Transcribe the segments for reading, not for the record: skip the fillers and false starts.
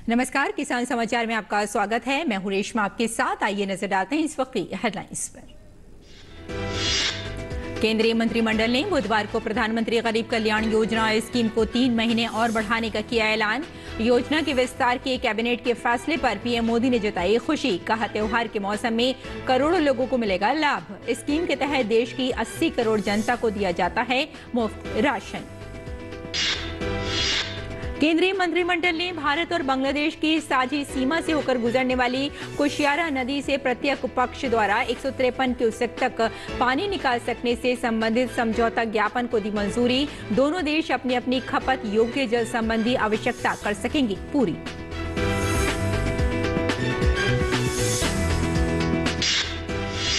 नमस्कार, किसान समाचार में आपका स्वागत है। मैं हूं रेशमा आपके साथ। आइए नजर डालते हैं इस वक्त की हेडलाइंस पर। केंद्रीय मंत्रिमंडल ने बुधवार को प्रधानमंत्री गरीब कल्याण योजना स्कीम को 3 महीने और बढ़ाने का किया ऐलान। योजना के विस्तार के कैबिनेट के फैसले पर पीएम मोदी ने जताई खुशी। कहा, त्योहार के मौसम में करोड़ों लोगों को मिलेगा लाभ। स्कीम के तहत देश की 80 करोड़ जनता को दिया जाता है मुफ्त राशन। केंद्रीय मंत्रिमंडल ने भारत और बांग्लादेश की साझी सीमा से होकर गुजरने वाली कुशियारा नदी से प्रत्येक पक्ष द्वारा 153 क्यूसेक तक पानी निकाल सकने से संबंधित समझौता ज्ञापन को दी मंजूरी। दोनों देश अपनी अपनी खपत योग्य जल संबंधी आवश्यकता कर सकेंगे पूरी।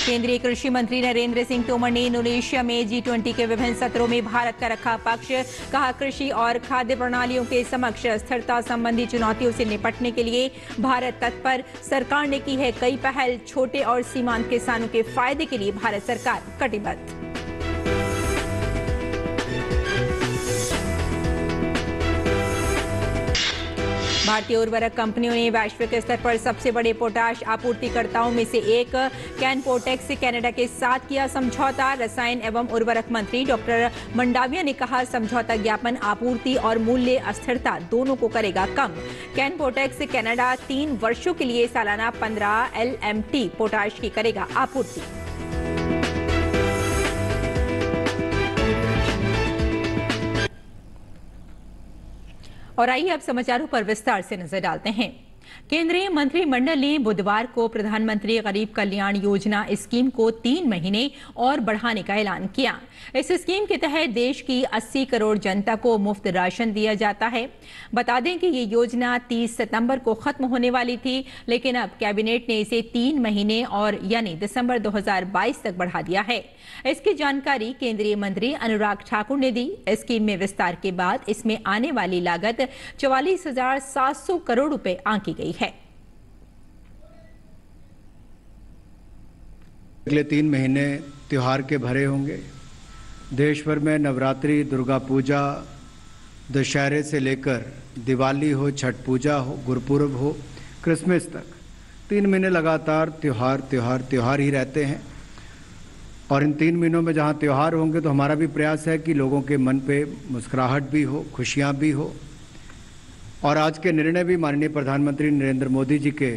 केंद्रीय कृषि मंत्री नरेंद्र सिंह तोमर ने इंडोनेशिया में G20 के विभिन्न सत्रों में भारत का रखा पक्ष। कहा, कृषि और खाद्य प्रणालियों के समक्ष स्थिरता संबंधी चुनौतियों से निपटने के लिए भारत तत्पर। सरकार ने की है कई पहल। छोटे और सीमांत किसानों के फायदे के लिए भारत सरकार कटिबद्ध। भारतीय उर्वरक कंपनियों ने वैश्विक स्तर पर सबसे बड़े पोटाश आपूर्तिकर्ताओं में से एक कैनपोटेक्स कनाडा के साथ किया समझौता। रसायन एवं उर्वरक मंत्री डॉक्टर मंडाविया ने कहा, समझौता ज्ञापन आपूर्ति और मूल्य अस्थिरता दोनों को करेगा कम। कैनपोटेक्स कनाडा 3 वर्षों के लिए सालाना 15 LMT पोटाश की करेगा आपूर्ति। और आइए अब समाचारों पर विस्तार से नजर डालते हैं। केंद्रीय मंत्रिमंडल ने बुधवार को प्रधानमंत्री गरीब कल्याण योजना स्कीम को 3 महीने और बढ़ाने का ऐलान किया। इस स्कीम के तहत देश की 80 करोड़ जनता को मुफ्त राशन दिया जाता है। बता दें कि ये योजना 30 सितंबर को खत्म होने वाली थी, लेकिन अब कैबिनेट ने इसे 3 महीने और यानी दिसंबर 2022 तक बढ़ा दिया है। इसकी जानकारी केंद्रीय मंत्री अनुराग ठाकुर ने दी। स्कीम में विस्तार के बाद इसमें आने वाली लागत 44,700 करोड़ रुपए आंकी गई है। अगले 3 महीने त्योहार के भरे होंगे। देश भर में नवरात्रि, दुर्गा पूजा, दशहरे से लेकर दिवाली हो, छठ पूजा हो, गुरुपुरब हो, क्रिसमस तक 3 महीने लगातार त्योहार ही रहते हैं। और इन 3 महीनों में जहां त्योहार होंगे तो हमारा भी प्रयास है कि लोगों के मन पे मुस्कुराहट भी हो, खुशियां भी हो। और आज के निर्णय भी माननीय प्रधानमंत्री नरेंद्र मोदी जी के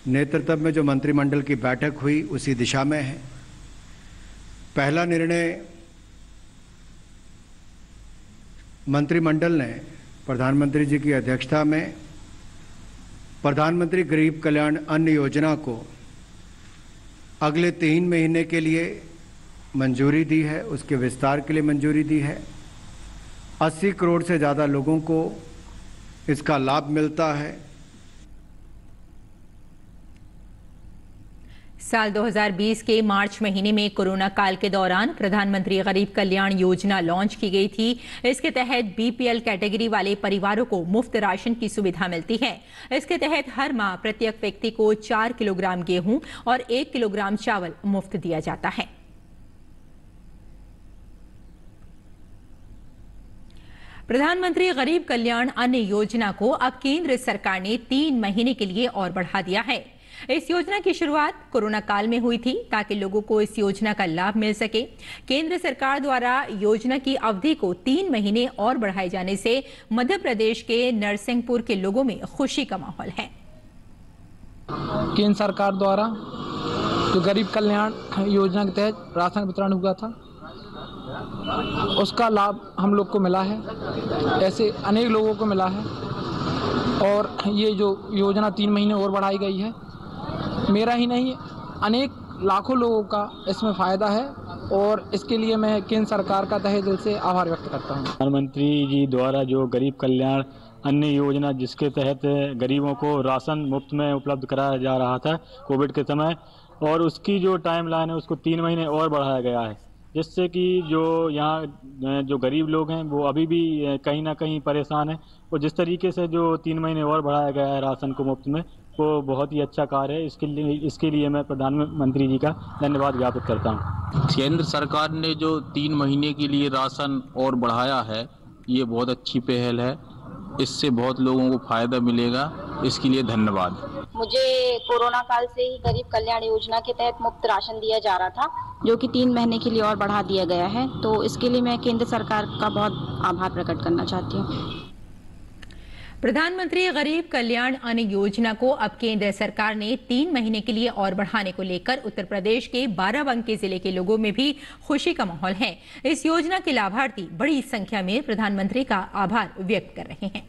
नेतृत्व में जो मंत्रिमंडल की बैठक हुई उसी दिशा में है। पहला निर्णय मंत्रिमंडल ने प्रधानमंत्री जी की अध्यक्षता में प्रधानमंत्री गरीब कल्याण अन्न योजना को अगले 3 महीने के लिए मंजूरी दी है, उसके विस्तार के लिए मंजूरी दी है। 80 करोड़ से ज़्यादा लोगों को इसका लाभ मिलता है। साल 2020 के मार्च महीने में कोरोना काल के दौरान प्रधानमंत्री गरीब कल्याण योजना लॉन्च की गई थी। इसके तहत BPL कैटेगरी वाले परिवारों को मुफ्त राशन की सुविधा मिलती है। इसके तहत हर माह प्रत्येक व्यक्ति को 4 किलोग्राम गेहूं और 1 किलोग्राम चावल मुफ्त दिया जाता है। प्रधानमंत्री गरीब कल्याण अन्न योजना को अब केंद्र सरकार ने 3 महीने के लिए और बढ़ा दिया है। इस योजना की शुरुआत कोरोना काल में हुई थी ताकि लोगों को इस योजना का लाभ मिल सके। केंद्र सरकार द्वारा योजना की अवधि को 3 महीने और बढ़ाए जाने से मध्य प्रदेश के नरसिंहपुर के लोगों में खुशी का माहौल है। केंद्र सरकार द्वारा जो गरीब कल्याण योजना के तहत राशन वितरण हुआ था उसका लाभ हम लोग को मिला है। ऐसे अनेक लोगों को मिला है और ये जो योजना 3 महीने और बढ़ाई गई है, मेरा ही नहीं अनेक लाखों लोगों का इसमें फ़ायदा है और इसके लिए मैं केंद्र सरकार का तहे दिल से आभार व्यक्त करता हूँ। प्रधानमंत्री जी द्वारा जो गरीब कल्याण अन्न योजना, जिसके तहत गरीबों को राशन मुफ्त में उपलब्ध कराया जा रहा था कोविड के समय, और उसकी जो टाइम लाइन है उसको 3 महीने और बढ़ाया गया है, जिससे कि जो यहाँ जो गरीब लोग हैं वो अभी भी कहीं ना कहीं परेशान हैं। और जिस तरीके से जो 3 महीने और बढ़ाया गया है राशन को मुफ्त में, वो बहुत ही अच्छा कार्य है। इसके लिए मैं प्रधानमंत्री जी का धन्यवाद ज्ञापित करता हूँ। केंद्र सरकार ने जो 3 महीने के लिए राशन और बढ़ाया है, ये बहुत अच्छी पहल है इससे बहुत लोगों को फायदा मिलेगा। इसके लिए धन्यवाद। मुझे कोरोना काल से ही गरीब कल्याण योजना के तहत मुफ्त राशन दिया जा रहा था, जो कि 3 महीने के लिए और बढ़ा दिया गया है। तो इसके लिए मैं केंद्र सरकार का बहुत आभार प्रकट करना चाहती हूँ। प्रधानमंत्री गरीब कल्याण अन्न योजना को अब केंद्र सरकार ने 3 महीने के लिए और बढ़ाने को लेकर उत्तर प्रदेश के बाराबंकी जिले के लोगों में भी खुशी का माहौल है। इस योजना के लाभार्थी बड़ी संख्या में प्रधानमंत्री का आभार व्यक्त कर रहे हैं।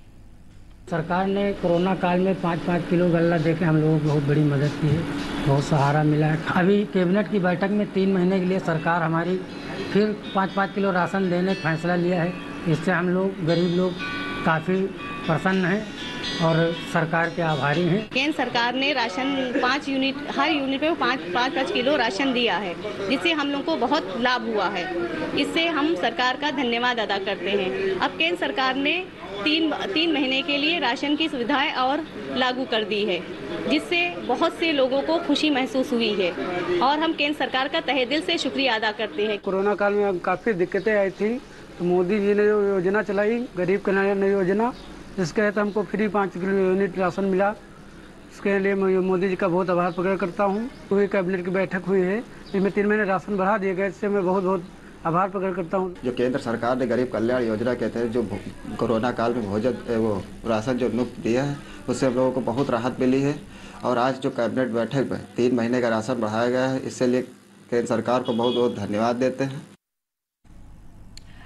सरकार ने कोरोना काल में 5-5 किलो गल्ला देके हम लोगों को बहुत बड़ी मदद की है, बहुत सहारा मिला है। अभी कैबिनेट की बैठक में 3 महीने के लिए सरकार हमारी फिर 5-5 किलो राशन देने का फैसला लिया है। इससे हम लोग गरीब लोग काफ़ी प्रसन्न हैं और सरकार के आभारी हैं। केंद्र सरकार ने राशन 5 यूनिट, हर यूनिट पे 5-5 किलो राशन दिया है, जिससे हम लोग को बहुत लाभ हुआ है। इससे हम सरकार का धन्यवाद अदा करते हैं। अब केंद्र सरकार ने 3 महीने के लिए राशन की सुविधाएं और लागू कर दी है, जिससे बहुत से लोगों को खुशी महसूस हुई है और हम केंद्र सरकार का तहे दिल से शुक्रिया अदा करते हैं। कोरोना काल में काफ़ी दिक्कतें आई थी, तो मोदी जी ने जो योजना चलाई गरीब कल्याण योजना, जिसके तहत हमको फ्री 5 किलो यूनिट राशन मिला, इसके लिए मैं मोदी जी का बहुत आभार प्रकट करता हूँ। पूरी कैबिनेट की बैठक हुई है, इसमें 3 महीने राशन बढ़ा दिए गए, इससे मैं बहुत बहुत आभार प्रकट करता हूँ। जो केंद्र सरकार ने गरीब कल्याण योजना के तहत जो कोरोना काल में भोजन वो राशन जो मुफ्त दिया है, उससे हम लोगों को बहुत राहत मिली है। और आज जो कैबिनेट बैठक में 3 महीने का राशन बढ़ाया गया है, इससे लिए केंद्र सरकार को बहुत बहुत धन्यवाद देते हैं।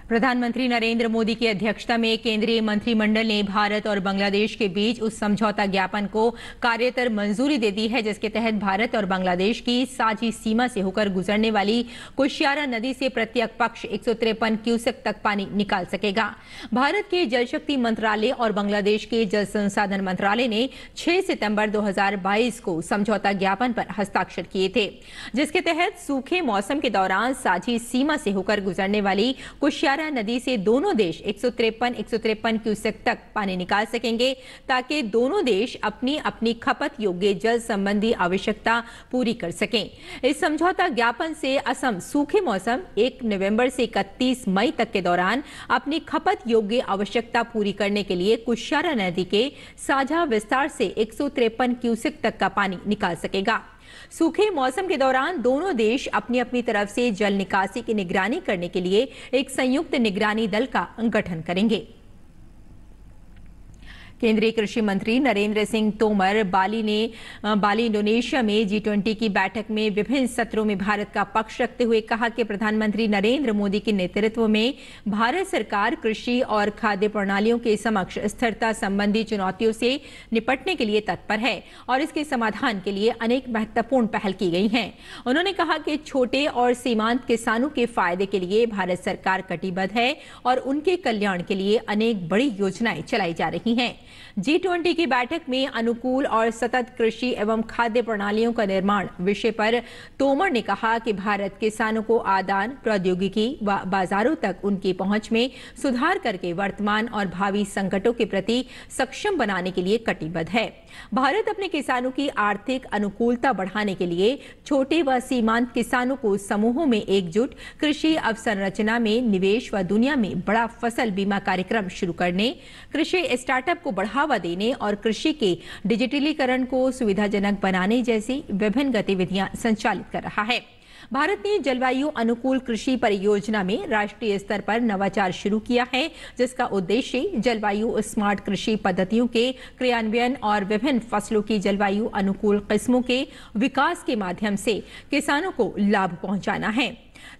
प्रधानमंत्री नरेंद्र मोदी की अध्यक्षता में केंद्रीय मंत्रिमंडल ने भारत और बांग्लादेश के बीच उस समझौता ज्ञापन को कार्यतर मंजूरी दे दी है, जिसके तहत भारत और बांग्लादेश की साझी सीमा से होकर गुजरने वाली कुशियारा नदी से प्रत्येक पक्ष 153 क्यूसेक तक पानी निकाल सकेगा। भारत के जल शक्ति मंत्रालय और बांग्लादेश के जल संसाधन मंत्रालय ने 6 सितंबर 2022 को समझौता ज्ञापन पर हस्ताक्षर किए थे, जिसके तहत सूखे मौसम के दौरान साझी सीमा से होकर गुजरने वाली कुशियारा नदी से दोनों देश 153 क्यूसेक तक पानी निकाल सकेंगे, ताकि दोनों देश अपनी अपनी खपत योग्य जल संबंधी आवश्यकता पूरी कर सकें। इस समझौता ज्ञापन से असम सूखे मौसम 1 नवंबर से 31 मई तक के दौरान अपनी खपत योग्य आवश्यकता पूरी करने के लिए कुशियारा नदी के साझा विस्तार से 153 क्यूसेक तक का पानी निकाल सकेगा। सूखे मौसम के दौरान दोनों देश अपनी अपनी तरफ से जल निकासी की निगरानी करने के लिए एक संयुक्त निगरानी दल का गठन करेंगे। केंद्रीय कृषि मंत्री नरेंद्र सिंह तोमर बाली इंडोनेशिया में G20 की बैठक में विभिन्न सत्रों में भारत का पक्ष रखते हुए कहा कि प्रधानमंत्री नरेंद्र मोदी के नेतृत्व में भारत सरकार कृषि और खाद्य प्रणालियों के समक्ष स्थिरता संबंधी चुनौतियों से निपटने के लिए तत्पर है और इसके समाधान के लिए अनेक महत्वपूर्ण पहल की गई हैं। उन्होंने कहा कि छोटे और सीमांत किसानों के फायदे के लिए भारत सरकार कटिबद्ध है और उनके कल्याण के लिए अनेक बड़ी योजनाएं चलाई जा रही हैं। G20 की बैठक में अनुकूल और सतत कृषि एवं खाद्य प्रणालियों का निर्माण विषय पर तोमर ने कहा कि भारत किसानों को आदान प्रौद्योगिकी व बाजारों तक उनकी पहुंच में सुधार करके वर्तमान और भावी संकटों के प्रति सक्षम बनाने के लिए कटिबद्ध है। भारत अपने किसानों की आर्थिक अनुकूलता बढ़ाने के लिए छोटे व सीमांत किसानों को समूहों में एकजुट कृषि अवसंरचना में निवेश व दुनिया में बड़ा फसल बीमा कार्यक्रम शुरू करने, कृषि स्टार्टअप को बढ़ावा देने और कृषि के डिजिटलीकरण को सुविधाजनक बनाने जैसी विभिन्न गतिविधियां संचालित कर रहा है। भारत ने जलवायु अनुकूल कृषि परियोजना में राष्ट्रीय स्तर पर नवाचार शुरू किया है, जिसका उद्देश्य जलवायु स्मार्ट कृषि पद्धतियों के क्रियान्वयन और विभिन्न फसलों की जलवायु अनुकूल किस्मों के विकास के माध्यम से किसानों को लाभ पहुंचाना है।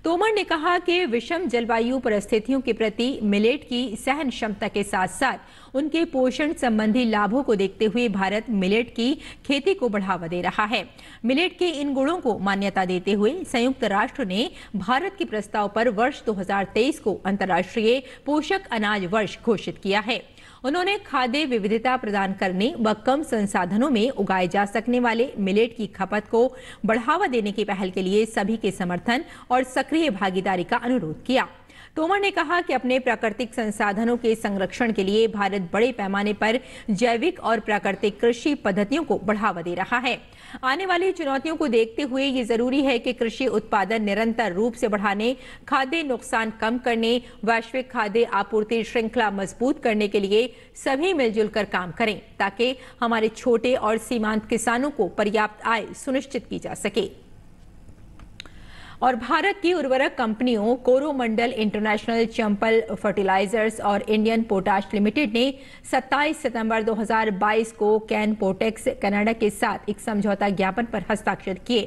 तोमर ने कहा कि विषम जलवायु परिस्थितियों के प्रति मिलेट की सहन क्षमता के साथ साथ उनके पोषण संबंधी लाभों को देखते हुए भारत मिलेट की खेती को बढ़ावा दे रहा है। मिलेट के इन गुणों को मान्यता देते हुए संयुक्त राष्ट्र ने भारत के प्रस्ताव पर वर्ष 2023 को अंतर्राष्ट्रीय पोषक अनाज वर्ष घोषित किया है। उन्होंने खाद्य विविधता प्रदान करने व कम संसाधनों में उगाए जा सकने वाले मिलेट की खपत को बढ़ावा देने की पहल के लिए सभी के समर्थन और सक्रिय भागीदारी का अनुरोध किया। तोमर ने कहा कि अपने प्राकृतिक संसाधनों के संरक्षण के लिए भारत बड़े पैमाने पर जैविक और प्राकृतिक कृषि पद्धतियों को बढ़ावा दे रहा है। आने वाली चुनौतियों को देखते हुए ये जरूरी है कि कृषि उत्पादन निरंतर रूप से बढ़ाने, खाद्य नुकसान कम करने, वैश्विक खाद्य आपूर्ति श्रृंखला मजबूत करने के लिए सभी मिलजुल कर काम करें, ताकि हमारे छोटे और सीमांत किसानों को पर्याप्त आय सुनिश्चित की जा सके। और भारत की उर्वरक कंपनियों कोरोमंडल इंटरनेशनल, चंपल फर्टिलाइजर्स और इंडियन पोटाश लिमिटेड ने 27 सितंबर 2022 को कैनपोटेक्स कनाडा के साथ एक समझौता ज्ञापन पर हस्ताक्षर किए।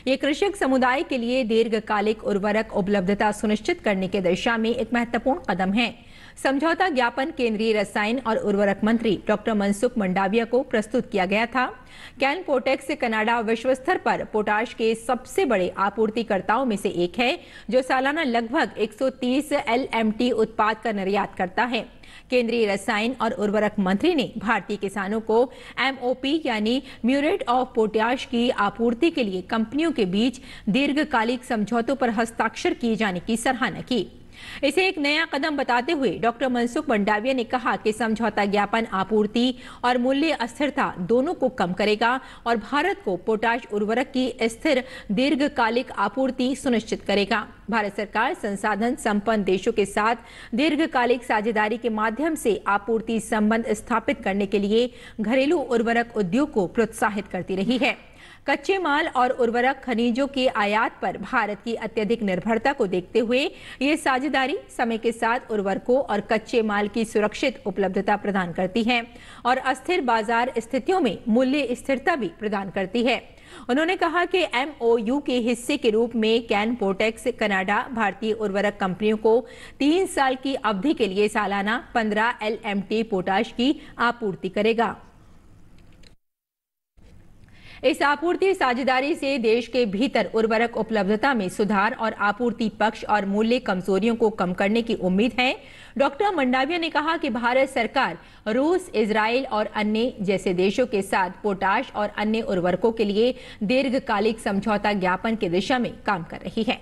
ये कृषक समुदाय के लिए दीर्घकालिक उर्वरक उपलब्धता सुनिश्चित करने की दिशा में एक महत्वपूर्ण कदम है। समझौता ज्ञापन केंद्रीय रसायन और उर्वरक मंत्री डॉक्टर मनसुख मंडाविया को प्रस्तुत किया गया था। कैनपोटेक्स कनाडा विश्व स्तर पर पोटाश के सबसे बड़े आपूर्तिकर्ताओं में से एक है, जो सालाना लगभग 130 LMT उत्पाद का निर्यात करता है। केंद्रीय रसायन और उर्वरक मंत्री ने भारतीय किसानों को MOP यानी म्यूरेट ऑफ पोटाश की आपूर्ति के लिए कंपनियों के बीच दीर्घकालिक समझौतों पर हस्ताक्षर किए जाने की सराहना की। इसे एक नया कदम बताते हुए डॉक्टर मनसुख मंडाविया ने कहा कि समझौता ज्ञापन आपूर्ति और मूल्य अस्थिरता दोनों को कम करेगा और भारत को पोटाश उर्वरक की स्थिर दीर्घकालिक आपूर्ति सुनिश्चित करेगा। भारत सरकार संसाधन संपन्न देशों के साथ दीर्घकालिक साझेदारी के माध्यम से आपूर्ति संबंध स्थापित करने के लिए घरेलू उर्वरक उद्योग को प्रोत्साहित करती रही है। कच्चे माल और उर्वरक खनिजों के आयात पर भारत की अत्यधिक निर्भरता को देखते हुए ये साझेदारी समय के साथ उर्वरकों और कच्चे माल की सुरक्षित उपलब्धता प्रदान करती है और अस्थिर बाजार स्थितियों में मूल्य स्थिरता भी प्रदान करती है। उन्होंने कहा कि MOU के हिस्से के रूप में कैनपोटेक्स कनाडा भारतीय उर्वरक कंपनियों को 3 साल की अवधि के लिए सालाना 15 LMT पोटाश की आपूर्ति करेगा। इस आपूर्ति साझेदारी से देश के भीतर उर्वरक उपलब्धता में सुधार और आपूर्ति पक्ष और मूल्य कमजोरियों को कम करने की उम्मीद है। डॉक्टर मंडाविया ने कहा कि भारत सरकार रूस, इजराइल और अन्य जैसे देशों के साथ पोटाश और अन्य उर्वरकों के लिए दीर्घकालिक समझौता ज्ञापन की दिशा में काम कर रही है।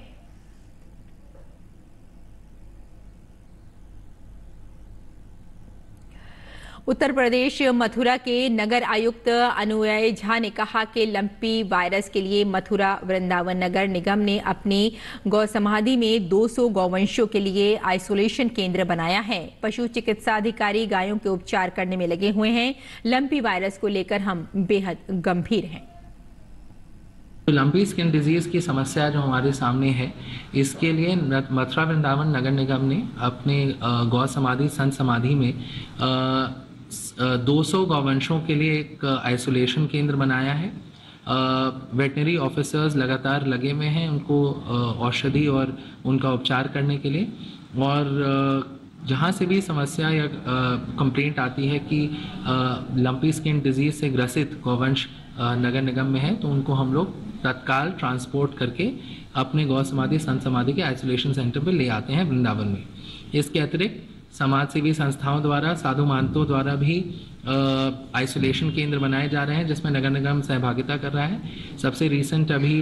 उत्तर प्रदेश मथुरा के नगर आयुक्त अनुयय झा ने कहा कि लंपी वायरस के लिए मथुरा वृंदावन नगर निगम ने अपनी गौ समाधि में 200 गौवंशों के लिए आइसोलेशन केंद्र बनाया है। पशु चिकित्सा अधिकारी गायों के उपचार करने में लगे हुए हैं। लंपी वायरस को लेकर हम बेहद गंभीर हैं। लंपी स्किन डिजीज की समस्या जो हमारे सामने है, इसके लिए मथुरा वृंदावन नगर निगम ने अपने गौ समाधि संत समाधि में 200 गौवंशों के लिए एक आइसोलेशन केंद्र बनाया है। वेटनरी ऑफिसर्स लगातार लगे हुए हैं उनको औषधि और उनका उपचार करने के लिए। और जहाँ से भी समस्या या कंप्लेंट आती है कि लंपी स्किन डिजीज से ग्रसित गौवंश नगर निगम में है, तो उनको हम लोग तत्काल ट्रांसपोर्ट करके अपने गौ समाधि संत समाधि के आइसोलेशन सेंटर पर ले आते हैं वृंदावन में। इसके अतिरिक्त समाज सेवी संस्थाओं द्वारा, साधु महंतों द्वारा भी आइसोलेशन केंद्र बनाए जा रहे हैं, जिसमें नगर निगम सहभागिता कर रहा है। सबसे रिसेंट अभी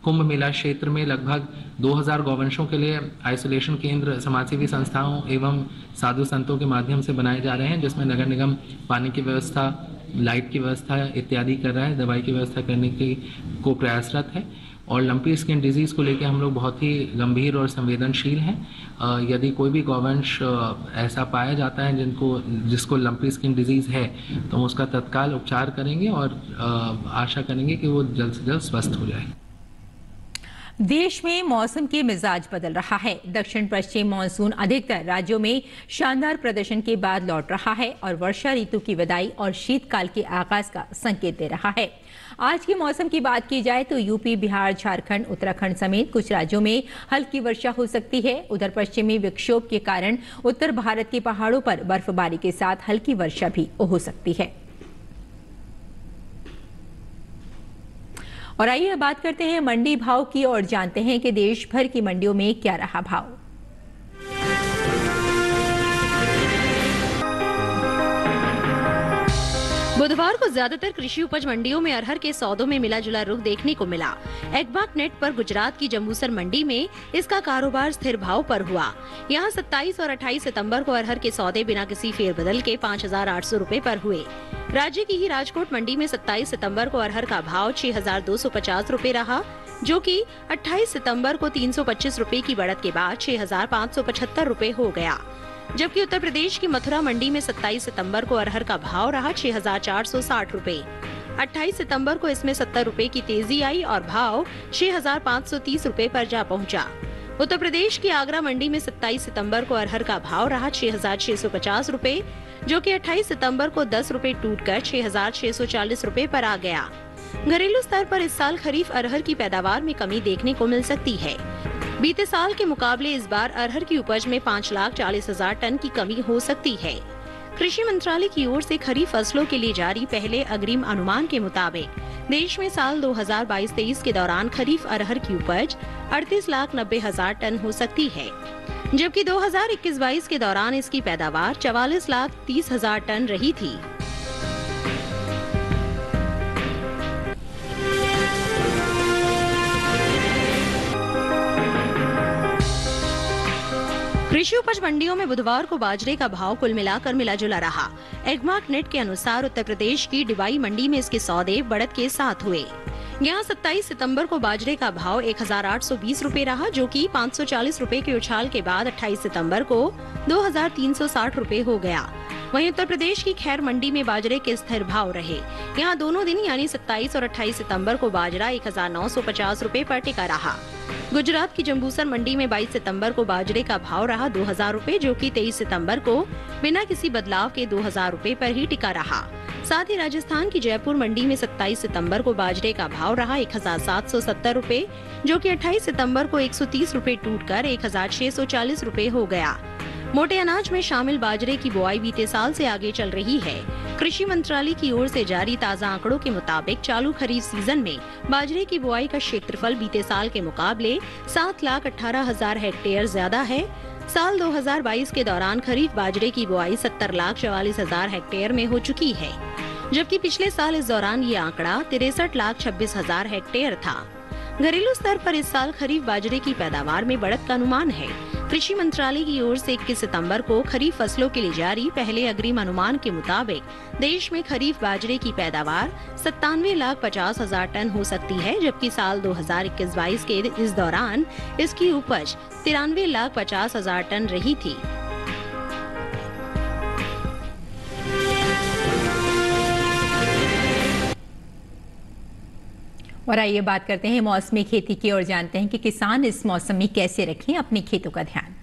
कुंभ मेला क्षेत्र में लगभग 2000 गौवंशों के लिए आइसोलेशन केंद्र समाज सेवी संस्थाओं एवं साधु संतों के माध्यम से बनाए जा रहे हैं, जिसमें नगर निगम पानी की व्यवस्था, लाइट की व्यवस्था इत्यादि कर रहा है, दवाई की व्यवस्था करने की को प्रयासरत है। और लंपी स्किन डिजीज़ को लेकर हम लोग बहुत ही गंभीर और संवेदनशील हैं। यदि कोई भी गौवंश ऐसा पाया जाता है जिसको लंपी स्किन डिजीज़ है, तो हम उसका तत्काल उपचार करेंगे और आशा करेंगे कि वो जल्द से जल्द स्वस्थ हो जाए। देश में मौसम के मिजाज बदल रहा है। दक्षिण पश्चिम मानसून अधिकतर राज्यों में शानदार प्रदर्शन के बाद लौट रहा है और वर्षा ऋतु की विदाई और शीतकाल के आगाज का संकेत दे रहा है। आज के मौसम की बात की जाए तो यूपी, बिहार, झारखंड, उत्तराखंड समेत कुछ राज्यों में हल्की वर्षा हो सकती है। उधर पश्चिमी विक्षोभ के कारण उत्तर भारत के पहाड़ों पर बर्फबारी के साथ हल्की वर्षा भी हो सकती है। और आइए बात करते हैं मंडी भाव की और जानते हैं कि देश भर की मंडियों में क्या रहा भाव। बुधवार को ज्यादातर कृषि उपज मंडियों में अरहर के सौदों में मिला जुला रुख देखने को मिला। एग्मार्क नेट पर गुजरात की जंबूसर मंडी में इसका कारोबार स्थिर भाव पर हुआ। यहां 27 और 28 सितंबर को अरहर के सौदे बिना किसी फेरबदल के 5,800 रुपए पर हुए। राज्य की ही राजकोट मंडी में 27 सितंबर को अरहर का भाव 6,250 रुपए रहा, जो कि 28 सितंबर को 325 रुपए की बढ़त के बाद 6,575 रुपए हो गया। जबकि उत्तर प्रदेश की मथुरा मंडी में 27 सितंबर को अरहर का भाव रहा 6,460 रुपए। 28 सितंबर को इसमें 70 रुपए की तेजी आई और भाव 6,530 रुपए पर जा पहुंचा। उत्तर प्रदेश की आगरा मंडी में 27 सितंबर को अरहर का भाव रहा 6,650 रुपए, जो कि 28 सितंबर को 10 रुपए टूटकर 6,640 रुपए पर आ गया। घरेलू स्तर पर इस साल खरीफ अरहर की पैदावार में कमी देखने को मिल सकती है। बीते साल के मुकाबले इस बार अरहर की उपज में 5,40,000 टन की कमी हो सकती है। कृषि मंत्रालय की ओर से खरीफ फसलों के लिए जारी पहले अग्रिम अनुमान के मुताबिक देश में साल 2022-23 के दौरान खरीफ अरहर की उपज 38,90,000 टन हो सकती है, जबकि 2021-22 के दौरान इसकी पैदावार 44,30,000 टन रही थी। कृषि उपज मंडियों में बुधवार को बाजरे का भाव कुल मिलाकर मिला जुला रहा। एग्मार्क नेट के अनुसार उत्तर प्रदेश की डिबाई मंडी में इसके सौदे बढ़त के साथ हुए। यहाँ 27 सितंबर को बाजरे का भाव 1,820 रुपए रहा, जो कि 540 रुपए के उछाल के बाद 28 सितंबर को 2,360 रुपए हो गया। वहीं उत्तर प्रदेश की खैर मंडी में बाजरे के स्थिर भाव रहे। यहाँ दोनों दिन यानी 27 और 28 सितंबर को बाजरा 1,950 रुपए पर टिका रहा। गुजरात की जंबूसर मंडी में 22 सितंबर को बाजरे का भाव रहा 2,000 रुपए, जो कि 23 सितंबर को बिना किसी बदलाव के 2,000 रुपए पर ही टिका रहा। साथ ही राजस्थान की जयपुर मंडी में 27 सितंबर को बाजरे का भाव रहा 1,770 रुपए, जो कि 28 सितंबर को 130 रुपए टूटकर 1,640 रुपए हो गया। मोटे अनाज में शामिल बाजरे की बुआई बीते साल से आगे चल रही है। कृषि मंत्रालय की ओर से जारी ताज़ा आंकड़ों के मुताबिक चालू खरीफ सीजन में बाजरे की बुआई का क्षेत्रफल बीते साल के मुकाबले 7,18,000 हेक्टेयर ज्यादा है। साल 2022 के दौरान खरीफ बाजरे की बुआई 70,44,000 हेक्टेयर में हो चुकी है, जबकि पिछले साल इस दौरान ये आंकड़ा 63,26,000 हेक्टेयर था। घरेलू स्तर पर इस साल खरीफ बाजरे की पैदावार में बढ़त का अनुमान है। कृषि मंत्रालय की ओर से 21 सितंबर को खरीफ फसलों के लिए जारी पहले अग्रिम अनुमान के मुताबिक देश में खरीफ बाजरे की पैदावार 97,50,000 टन हो सकती है, जबकि साल 2021-22 के इस दौरान इसकी उपज 93,50,000 टन रही थी। और आइए बात करते हैं मौसमी खेती की और जानते हैं कि किसान इस मौसम में कैसे रखें अपने खेतों का ध्यान।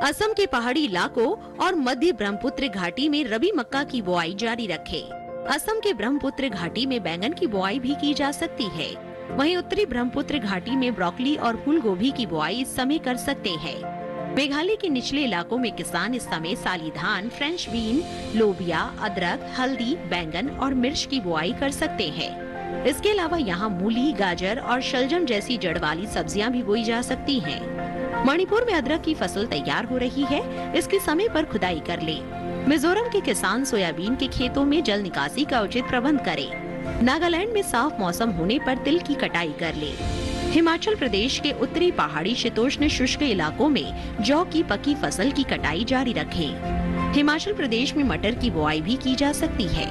असम के पहाड़ी इलाकों और मध्य ब्रह्मपुत्र घाटी में रबी मक्का की बुआई जारी रखें। असम के ब्रह्मपुत्र घाटी में बैंगन की बुआई भी की जा सकती है। वहीं उत्तरी ब्रह्मपुत्र घाटी में ब्रोकली और फूल गोभी की बुआई इस समय कर सकते हैं। मेघालय के निचले इलाकों में किसान इस समय साली धान, फ्रेंच बीन, लोबिया, अदरक, हल्दी, बैंगन और मिर्च की बुआई कर सकते हैं। इसके अलावा यहाँ मूली, गाजर और शलजम जैसी जड़ वाली सब्जियां भी बोई जा सकती हैं। मणिपुर में अदरक की फसल तैयार हो रही है, इसकी समय पर खुदाई कर ले। मिजोरम के किसान सोयाबीन के खेतों में जल निकासी का उचित प्रबंध करें। नागालैंड में साफ मौसम होने पर तिल की कटाई कर ले। हिमाचल प्रदेश के उत्तरी पहाड़ी शीतोष्ण शुष्क इलाकों में जौ की पकी फसल की कटाई जारी रखें। हिमाचल प्रदेश में मटर की बुआई भी की जा सकती है।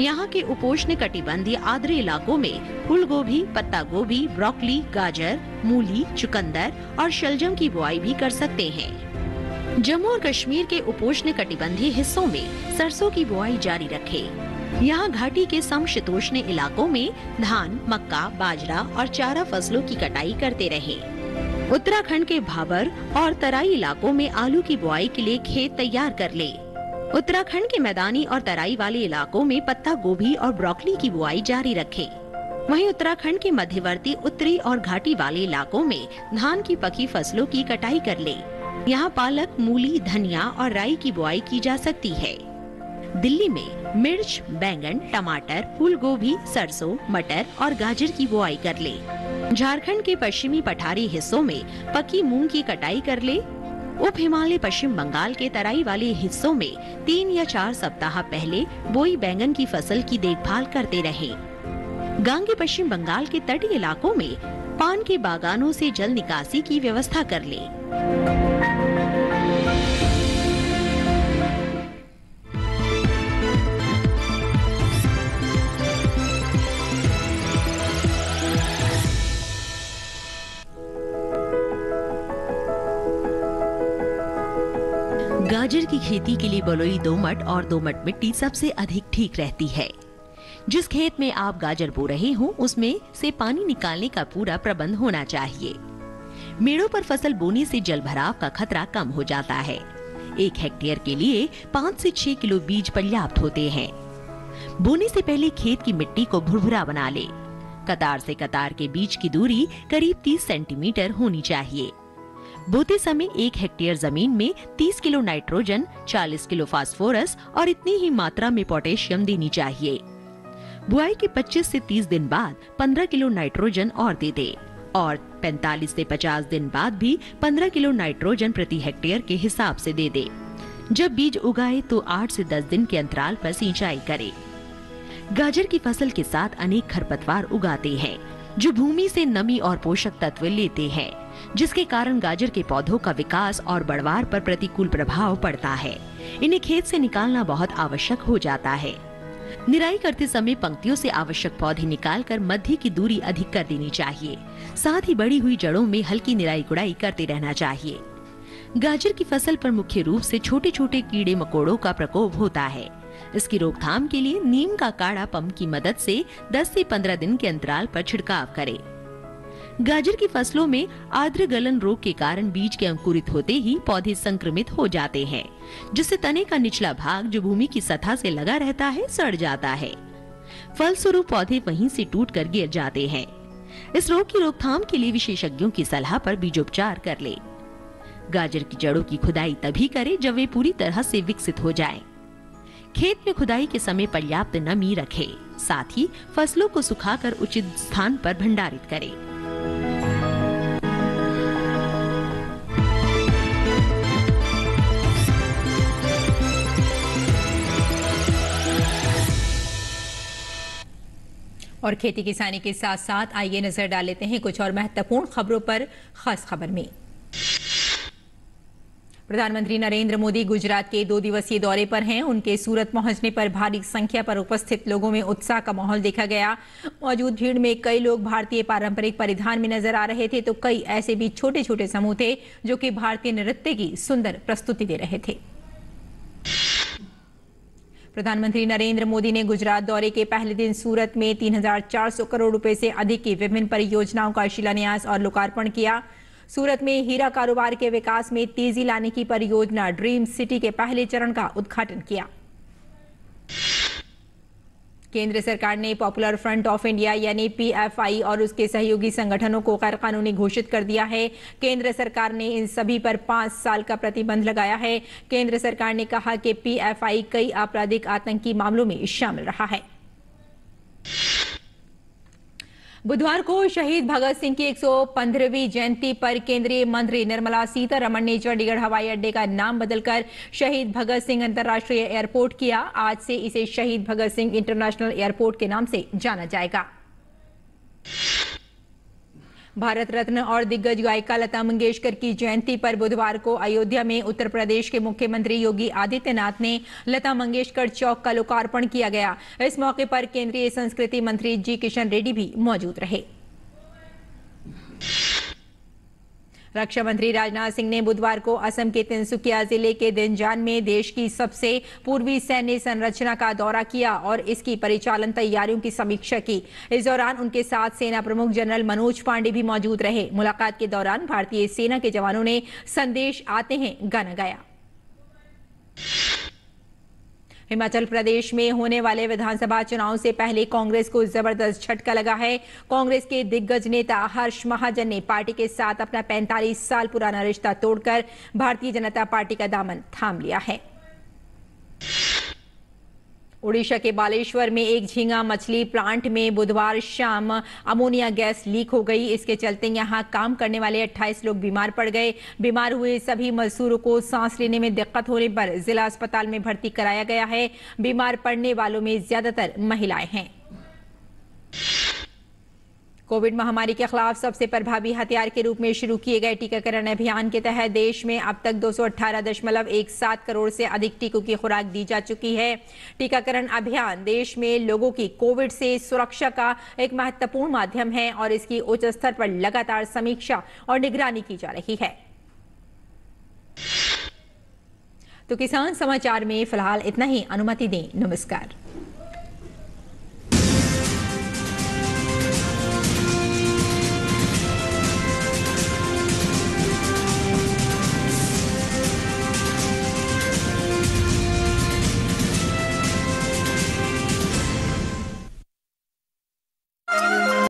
यहाँ के उपोष्ण कटिबंधीय आर्द्र इलाकों में फूल गोभी, पत्ता गोभी, ब्रोकली, गाजर, मूली, चुकंदर और शलजम की बुआई भी कर सकते हैं। जम्मू और कश्मीर के उपोष्ण कटिबंधीय हिस्सों में सरसों की बुआई जारी रखें। यहाँ घाटी के समशीतोष्ण इलाकों में धान, मक्का, बाजरा और चारा फसलों की कटाई करते रहे। उत्तराखंड के भाबर और तराई इलाकों में आलू की बुआई के लिए खेत तैयार कर ले। उत्तराखंड के मैदानी और तराई वाले इलाकों में पत्ता गोभी और ब्रोकली की बुआई जारी रखें। वहीं उत्तराखंड के मध्यवर्ती, उत्तरी और घाटी वाले इलाकों में धान की पकी फसलों की कटाई कर ले। यहाँ पालक, मूली, धनिया और राई की बुआई की जा सकती है। दिल्ली में मिर्च, बैंगन, टमाटर, फूल गोभी, सरसों, मटर और गाजर की बुआई कर ले। झारखंड के पश्चिमी पठारी हिस्सों में पकी मूंग की कटाई कर ले। उप हिमालय पश्चिम बंगाल के तराई वाले हिस्सों में 3 या 4 सप्ताह पहले बोई बैंगन की फसल की देखभाल करते रहे। गांगे पश्चिम बंगाल के तटीय इलाकों में पान के बागानों से जल निकासी की व्यवस्था कर ले। गाजर की खेती के लिए बलुई दोमट और दोमट मिट्टी सबसे अधिक ठीक रहती है। जिस खेत में आप गाजर बो रहे हो उसमें से पानी निकालने का पूरा प्रबंध होना चाहिए। मेड़ों पर फसल बोने से जल भराव का खतरा कम हो जाता है। 1 हेक्टेयर के लिए 5 से 6 किलो बीज पर्याप्त होते हैं। बोने से पहले खेत की मिट्टी को भुरभुरा बना ले। कतार से कतार के बीच की दूरी करीब 30 सेंटीमीटर होनी चाहिए। बोते समय 1 हेक्टेयर जमीन में 30 किलो नाइट्रोजन, 40 किलो फास्फोरस और इतनी ही मात्रा में पोटेशियम देनी चाहिए। बुआई के 25 से 30 दिन बाद 15 किलो नाइट्रोजन और दे दे और 45 से 50 दिन बाद भी 15 किलो नाइट्रोजन प्रति हेक्टेयर के हिसाब से दे दे। जब बीज उगाए तो 8 से 10 दिन के अंतराल पर सिंचाई करे। गाजर की फसल के साथ अनेक खरपतवार उगाते हैं जो भूमि से नमी और पोषक तत्व लेते हैं, जिसके कारण गाजर के पौधों का विकास और बढ़वार पर प्रतिकूल प्रभाव पड़ता है। इन्हें खेत से निकालना बहुत आवश्यक हो जाता है। निराई करते समय पंक्तियों से आवश्यक पौधे निकालकर मध्य की दूरी अधिक कर देनी चाहिए। साथ ही बढ़ी हुई जड़ों में हल्की निराई गुड़ाई करते रहना चाहिए। गाजर की फसल पर मुख्य रूप से छोटे छोटे कीड़े मकोड़ों का प्रकोप होता है। इसकी रोकथाम के लिए नीम का काढ़ा पंप की मदद से 10 से 15 दिन के अंतराल पर छिड़काव करें। गाजर की फसलों में आर्द्र गलन रोग के कारण बीज के अंकुरित होते ही पौधे संक्रमित हो जाते हैं, जिससे तने का निचला भाग जो भूमि की सतह से लगा रहता है सड़ जाता है। फलस्वरूप पौधे वहीं से टूटकर गिर जाते हैं। इस रोग की रोकथाम के लिए विशेषज्ञों की सलाह पर बीजोपचार कर ले। गाजर की जड़ों की खुदाई तभी करें जब वे पूरी तरह से विकसित हो जाएं। खेत में खुदाई के समय पर्याप्त नमी रखें। साथ ही फसलों को सुखाकर उचित स्थान पर भंडारित करें। और खेती किसानी के साथ साथ आइए नजर डाल लेते हैं कुछ और महत्वपूर्ण खबरों पर। खास खबर में प्रधानमंत्री नरेंद्र मोदी गुजरात के 2 दिवसीय दौरे पर हैं। उनके सूरत पहुंचने पर भारी संख्या पर उपस्थित लोगों में उत्साह का माहौल देखा गया। मौजूद भीड़ में कई लोग भारतीय पारंपरिक परिधान में नजर आ रहे थे, तो कई ऐसे भी छोटे छोटे समूह थे जो कि भारतीय नृत्य की सुंदर प्रस्तुति दे रहे थे। प्रधानमंत्री नरेंद्र मोदी ने गुजरात दौरे के पहले दिन सूरत में 3,400 करोड़ रुपए से अधिक की विभिन्न परियोजनाओं का शिलान्यास और लोकार्पण किया। सूरत में हीरा कारोबार के विकास में तेजी लाने की परियोजना ड्रीम सिटी के पहले चरण का उद्घाटन किया। केंद्र सरकार ने पॉपुलर फ्रंट ऑफ इंडिया यानी पीएफआई और उसके सहयोगी संगठनों को गैर कानूनी घोषित कर दिया है। केंद्र सरकार ने इन सभी पर 5 साल का प्रतिबंध लगाया है। केंद्र सरकार ने कहा कि पीएफआई कई आपराधिक आतंकी मामलों में शामिल रहा है। बुधवार को शहीद भगत सिंह की 115वीं जयंती पर केंद्रीय मंत्री निर्मला सीतारमण ने चंडीगढ़ हवाई अड्डे का नाम बदलकर शहीद भगत सिंह अंतर्राष्ट्रीय एयरपोर्ट किया। आज से इसे शहीद भगत सिंह इंटरनेशनल एयरपोर्ट के नाम से जाना जाएगा। भारत रत्न और दिग्गज गायिका लता मंगेशकर की जयंती पर बुधवार को अयोध्या में उत्तर प्रदेश के मुख्यमंत्री योगी आदित्यनाथ ने लता मंगेशकर चौक का लोकार्पण किया गया। इस मौके पर केंद्रीय संस्कृति मंत्री जी किशन रेड्डी भी मौजूद रहे। रक्षा मंत्री राजनाथ सिंह ने बुधवार को असम के तिनसुकिया जिले के दिनजान में देश की सबसे पूर्वी सैन्य संरचना का दौरा किया और इसकी परिचालन तैयारियों की समीक्षा की। इस दौरान उनके साथ सेना प्रमुख जनरल मनोज पांडे भी मौजूद रहे। मुलाकात के दौरान भारतीय सेना के जवानों ने संदेश आते हैं गाना गाया। हिमाचल प्रदेश में होने वाले विधानसभा चुनाव से पहले कांग्रेस को जबरदस्त झटका लगा है। कांग्रेस के दिग्गज नेता हर्ष महाजन ने पार्टी के साथ अपना 45 साल पुराना रिश्ता तोड़कर भारतीय जनता पार्टी का दामन थाम लिया है। उड़ीसा के बालेश्वर में एक झींगा मछली प्लांट में बुधवार शाम अमोनिया गैस लीक हो गई। इसके चलते यहां काम करने वाले 28 लोग बीमार पड़ गए। बीमार हुए सभी मजदूरों को सांस लेने में दिक्कत होने पर जिला अस्पताल में भर्ती कराया गया है। बीमार पड़ने वालों में ज्यादातर महिलाएं हैं। कोविड महामारी के खिलाफ सबसे प्रभावी हथियार के रूप में शुरू किए गए टीकाकरण अभियान के तहत देश में अब तक 218.17 करोड़ से अधिक टीकों की खुराक दी जा चुकी है। टीकाकरण अभियान देश में लोगों की कोविड से सुरक्षा का एक महत्वपूर्ण माध्यम है और इसकी उच्च स्तर पर लगातार समीक्षा और निगरानी की जा रही है। तो किसान समाचार में फिलहाल इतना ही। अनुमति दें। नमस्कार।